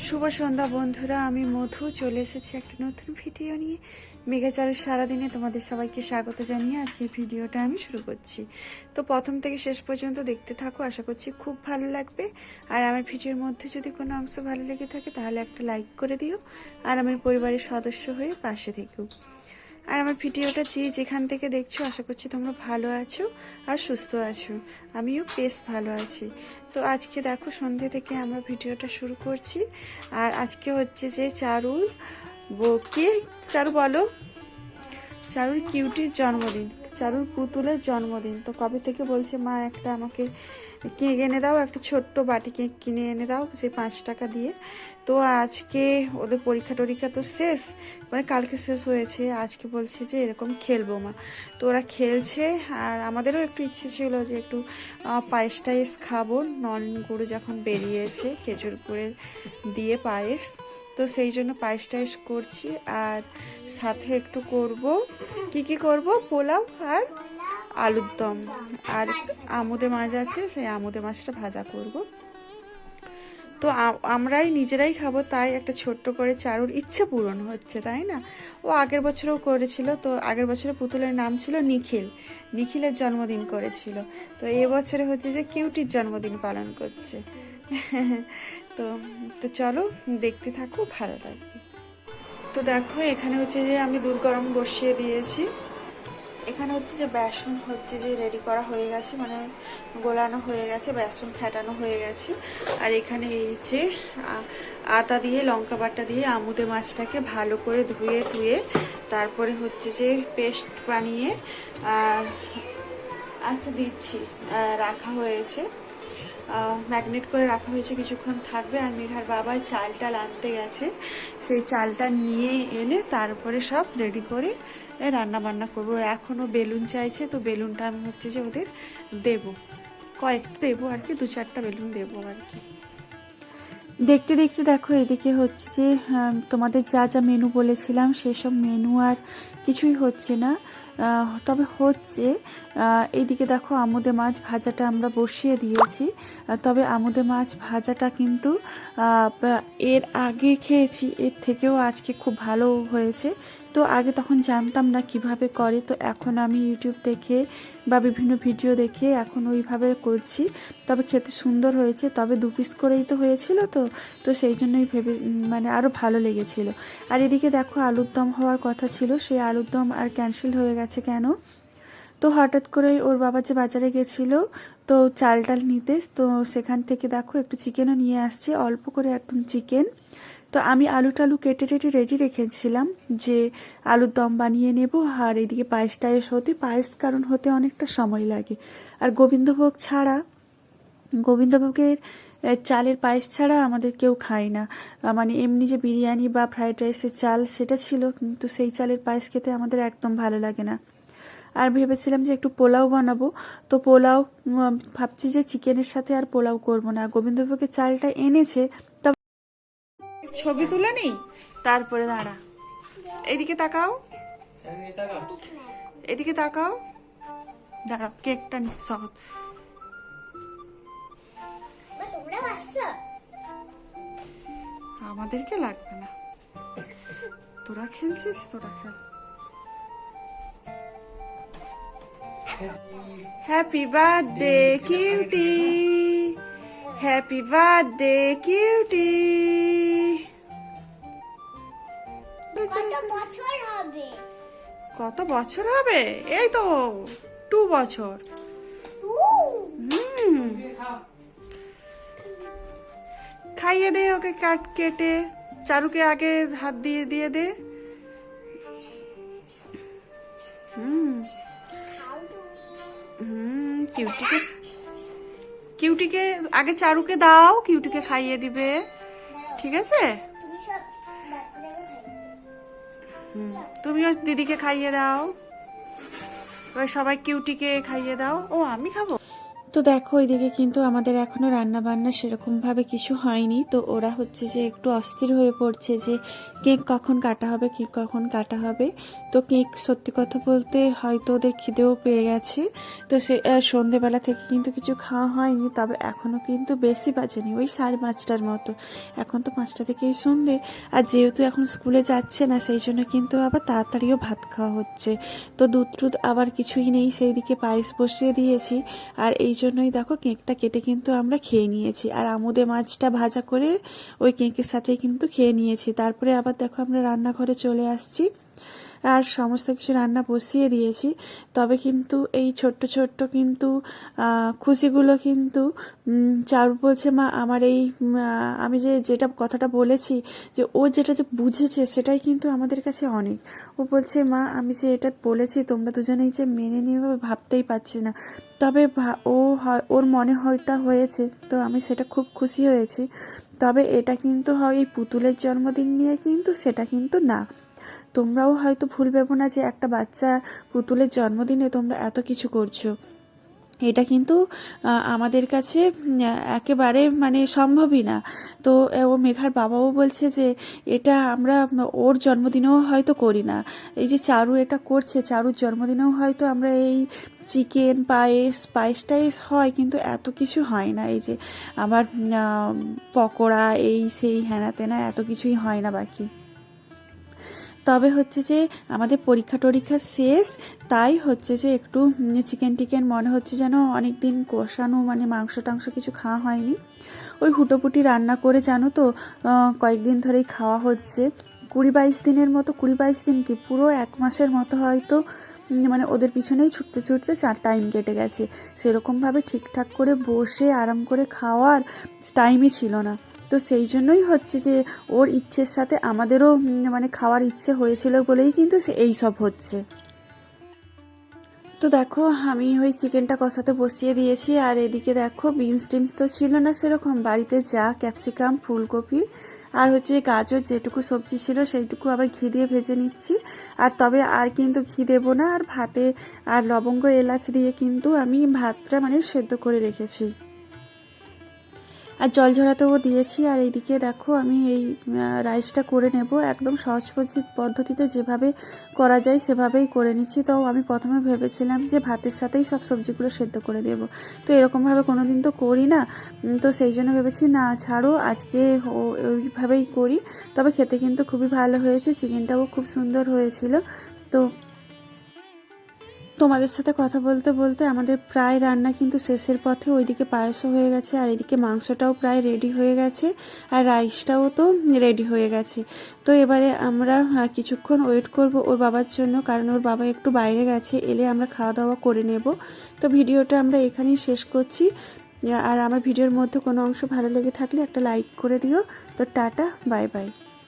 শুভ সন্ধ্যা বন্ধুরা, আমি মধু চলে এসেছি একটা নতুন ভিডিও নিয়ে। মেঘাচারের সারাদিনে তোমাদের সবাইকে স্বাগত জানিয়ে আজকের ভিডিওটা আমি শুরু করছি। তো প্রথম থেকে শেষ পর্যন্ত দেখতে থাকো, আশা করছি খুব ভালো লাগবে। আর আমার ভিডিওর মধ্যে যদি কোনো অংশ ভালো লেগে থাকে তাহলে একটা লাইক করে দিও, আর আমার পরিবারের সদস্য হয়ে পাশে থেকো। আর আমার ভিডিওটা যেখান থেকে দেখছো আশা করছি তোমরা ভালো আছো আর সুস্থ আছো। আমিও বেশ ভালো আছি। তো আজকে দেখো সন্ধ্যে থেকে আমরা ভিডিওটা শুরু করছি। আর আজকে হচ্ছে যে চারুর কে চারু বলো, চারুর কিউটির জন্মদিন, চারুর পুতুলের জন্মদিন। তো কবে থেকে বলছে মা একটা আমাকে কেক এনে দাও, একটা ছোট্ট বাটি কেক কিনে এনে দাও সেই 5 টাকা দিয়ে। তো আজকে ওদের পরীক্ষা টরীক্ষা তো শেষ, মানে কালকে শেষ হয়েছে। আজকে বলছে যে এরকম খেলবো মা। তো ওরা খেলছে, আর আমাদেরও একটু ইচ্ছে ছিল যে একটু পায়েস টায়েস খাবো, নলেন গুড় যখন বেরিয়েছে খেজুর গুড়ের দিয়ে পায়েস। তো সেই জন্য পায়েস টায়েস করছি, আর সাথে একটু করব কি করব, পোলাও আর আলুর দম, আর আমুদে মাছ আছে, সেই আমুদে মাছটা ভাজা করব। তো আমরাই নিজেরাই খাবো, তাই একটা ছোট্ট করে চারুর ইচ্ছে পূরণ হচ্ছে, তাই না? ও আগের বছরও করেছিল, তো আগের বছরে পুতুলের নাম ছিল নিখিল, নিখিলের জন্মদিন করেছিল। তো এবছরে হচ্ছে যে কিউটির জন্মদিন পালন করছে। তো তো চলো দেখতে থাকো, ভালো লাগবে। তো দেখো এখানে হচ্ছে যে আমি দুধ গরম বসিয়ে দিয়েছি। এখানে হচ্ছে যে বেসন হচ্ছে যে রেডি করা হয়ে গেছে, মানে গোলানো হয়ে গেছে, বেসন ফেটানো হয়ে গেছে। আর এখানে এই যে আদা দিয়ে লঙ্কা বাটা দিয়ে আমুদে মাছটাকে ভালো করে ধুয়ে তারপরে হচ্ছে যে পেস্ট বানিয়ে আচ্ছা দিচ্ছি, রাখা হয়েছে, ম্যাগনেট করে রাখা হয়েছে, কিছুক্ষণ থাকবে। আর মেঘার বাবা চালটা আনতে গেছে, সেই চালটা নিয়ে এলে তারপরে সব রেডি করে রান্না বান্না করবো। এখনও বেলুন চাইছে, তো বেলুনটা আমি হচ্ছে যে ওদের দেবো, কয়েকটা দেবো আর কি, 2-4টা বেলুন দেবো আর কি। দেখতে দেখতে দেখো এদিকে হচ্ছে যে তোমাদের যা যা মেনু বলেছিলাম সেসব মেনু আর কিছুই হচ্ছে না, তবে হচ্ছে এইদিকে দেখো আমুদে মাছ ভাজাটা আমরা বসিয়ে দিয়েছি। তবে আমুদে মাছ ভাজাটা কিন্তু এর আগে খেয়েছি, এর থেকেও আজকে খুব ভালো হয়েছে। তো আগে তখন জানতাম না কিভাবে করে, তো এখন আমি ইউটিউব দেখে বা বিভিন্ন ভিডিও দেখে এখন ওইভাবে করছি। তবে খেতে সুন্দর হয়েছে, তবে 2 পিস করেই তো হয়েছিল, তো সেই জন্যই ভেবে মানে আরও ভালো লেগেছিল। আর এদিকে দেখো আলুর দম হওয়ার কথা ছিল, সেই আলুর দম আর ক্যান্সেল হয়ে গেছে কেন? তো হঠাৎ করে ওর বাবা যে বাজারে গেছিলো তো চাল টাল নিতে, তো সেখান থেকে দেখো একটু চিকেনও নিয়ে আসছে, অল্প করে একদম চিকেন। তো আমি আলু টালু কেটে টেটে রেডি রেখেছিলাম যে আলুর দম বানিয়ে নেব। আর এদিকে পায়েস টায়েস হতে, পায়েস কারণ হতে অনেকটা সময় লাগে। আর গোবিন্দভোগ ছাড়া, গোবিন্দভোগের চালের পায়েস ছাড়া আমাদের কেউ খায় না। মানে এমনি যে বিরিয়ানি বা ফ্রাইড রাইসের চাল সেটা ছিল, কিন্তু সেই চালের পায়েস খেতে আমাদের একদম ভালো লাগে না। আর ভেবেছিলাম যে একটু পোলাও বানাবো, তো পোলাও ভাবছি যে চিকেনের সাথে আর পোলাও করবো না। গোবিন্দভোগের চালটা এনেছে, তবে ছবি তুলে নি, তারপরে দাঁড়া, এদিকে তাকাও, এদিকে তাকাও, দাঁড়াও কেকটা নি সহজ। আমাদেরকে লাগবে না, তোরা খেলছিস, তোরা খেল। Happy birthday cutie, happy birthday cutie. কত বছর হবে? এই তো 2 বছর। খাইয়ে দে ওকে, কেটে চারুকে আগে হাত দিয়ে দিয়ে দে। কিউটিকে, কিউটিকে আগে চারুকে দাও, কিউটিকে খাইয়ে দিবে, ঠিক আছে? তুমিও দিদিকে খাইয়ে দাও, এবার সবাই কিউটিকে খাইয়ে দাও। ও আমি খাবো। তো দেখো ওইদিকে কিন্তু আমাদের এখনও রান্নাবান্না সেরকমভাবে কিছু হয়নি। তো ওরা হচ্ছে যে একটু অস্থির হয়ে পড়ছে যে কেক কখন কাটা হবে, কেক কখন কাটা হবে। তো কেক সত্যি কথা বলতে হয়তো ওদের খিদেও পেয়ে গেছে। তো সে সন্ধেবেলা থেকে কিন্তু কিছু খাওয়া হয়নি, তবে এখনও কিন্তু বেশি বাজেনি, ওই 5:30টার মতো। এখন তো 5টা থেকেই সন্ধে, আর যেহেতু এখন স্কুলে যাচ্ছে না সেই জন্য কিন্তু আবার তাড়াতাড়িও ভাত খাওয়া হচ্ছে। তো দুধ টুধ আবার কিছুই নেই, সেই দিকে পায়েস বসিয়ে দিয়েছি। আর এই জন্যই দেখো কেকটা কেটে কিন্তু আমরা খেয়ে নিয়েছি, আর আমুদে মাছটা ভাজা করে ওই কেকের সাথে কিন্তু খেয়ে নিয়েছি। তারপরে আবার দেখো আমরা রান্নাঘরে চলে আসছি আর সমস্ত কিছু রান্না বসিয়ে দিয়েছি। তবে কিন্তু এই ছোট্ট ছোট্ট কিন্তু খুশিগুলো কিন্তু চারু বলছে, মা আমার এই আমি যেটা কথাটা বলেছি, যে ও যেটা যে বুঝেছে সেটাই কিন্তু আমাদের কাছে অনেক। ও বলছে, মা আমি যে এটা বলেছি তোমরা দুজনেই যে মেনে নিয়ে ভাবতেই পারছি না, তবে ওর মনে হয়টা হয়েছে, তো আমি সেটা খুব খুশি হয়েছি। তবে এটা কিন্তু হয় এই পুতুলের জন্মদিন নিয়ে, কিন্তু সেটা কিন্তু না। তোমরাও হয়তো ভুল ভেবো না যে একটা বাচ্চা পুতুলের জন্মদিনে তোমরা এত কিছু করছো। এটা কিন্তু আমাদের কাছে একেবারে মানে সম্ভবই না। তো ও মেঘার বাবাও বলছে যে এটা আমরা ওর জন্মদিনেও হয়তো করি না। এই যে চারু এটা করছে, চারুর জন্মদিনেও হয়তো আমরা এই চিকেন পায়েস টায়েস হয়, কিন্তু এত কিছু হয় না। এই যে আবার পকোড়া এই সেই হ্যানা তেনা এত কিছুই হয় না বাকি। তবে হচ্ছে যে আমাদের পরীক্ষা শেষ, তাই হচ্ছে যে একটু চিকেন টিকেন মনে হচ্ছে যেন অনেক দিন কষানো মানে মাংস টাংস কিছু খাওয়া হয়নি, ওই হুটোপুটি রান্না করে জানো তো কয়েকদিন ধরেই খাওয়া হচ্ছে। 20-22 দিনের মতো, 20-22 দিন কি পুরো 1 মাসের মতো হয়তো মানে ওদের পিছনেই ছুটতে ছুটতে টাইম কেটে গেছে। সেরকমভাবে ঠিকঠাক করে বসে আরাম করে খাওয়ার টাইমই ছিল না। তো সেই জন্যই হচ্ছে যে ওর ইচ্ছের সাথে আমাদেরও মানে খাওয়ার ইচ্ছে হয়েছিল বলেই কিন্তু এই সব হচ্ছে। তো দেখো আমি ওই চিকেনটা কষাতে বসিয়ে দিয়েছি, আর এদিকে দেখো বিমস টিমস তো ছিল না সেরকম, বাড়িতে যা ক্যাপসিকাম ফুলকপি আর হচ্ছে গাজর যেটুকু সবজি ছিল সেইটুকু আবার ঘি দিয়ে ভেজে নিচ্ছি। আর তবে আর কিন্তু ঘি দেবো না, আর ভাতে আর লবঙ্গ এলাচ দিয়ে কিন্তু আমি ভাতটা মানে সেদ্ধ করে রেখেছি, আর জল ঝরাতেও দিয়েছি। আর এইদিকে দেখো আমি এই রাইসটা করে নেব একদম সহজ পদ্ধতিতে, যেভাবে করা যায় সেভাবেই করে নিচ্ছি। তো আমি প্রথমে ভেবেছিলাম যে ভাতের সাথেই সব সবজিগুলো সেদ্ধ করে দেব, তো এরকমভাবে কোনো দিন তো করি না। তো সেই জন্য ভেবেছি না ছাড়ো, আজকে ওইভাবেই করি। তবে খেতে কিন্তু খুবই ভালো হয়েছে, চিকেনটাও খুব সুন্দর হয়েছিল। তো তোমাদের সাথে কথা বলতে বলতে আমাদের প্রায় রান্না কিন্তু শেষের পথে, ওইদিকে পায়েসও হয়ে গেছে, আর এদিকে মাংসটাও প্রায় রেডি হয়ে গেছে, আর রাইসটাও তো রেডি হয়ে গেছে। তো এবারে আমরা কিছুক্ষণ ওয়েট করব ওর বাবার জন্য, কারণ ওর বাবা একটু বাইরে গেছে, এলে আমরা খাওয়া দাওয়া করে নেব। তো ভিডিওটা আমরা এখানেই শেষ করছি। আর আমার ভিডিওর মধ্যে কোনো অংশ ভালো লেগে থাকলে একটা লাইক করে দিও। তো টাটা, বাই বাই।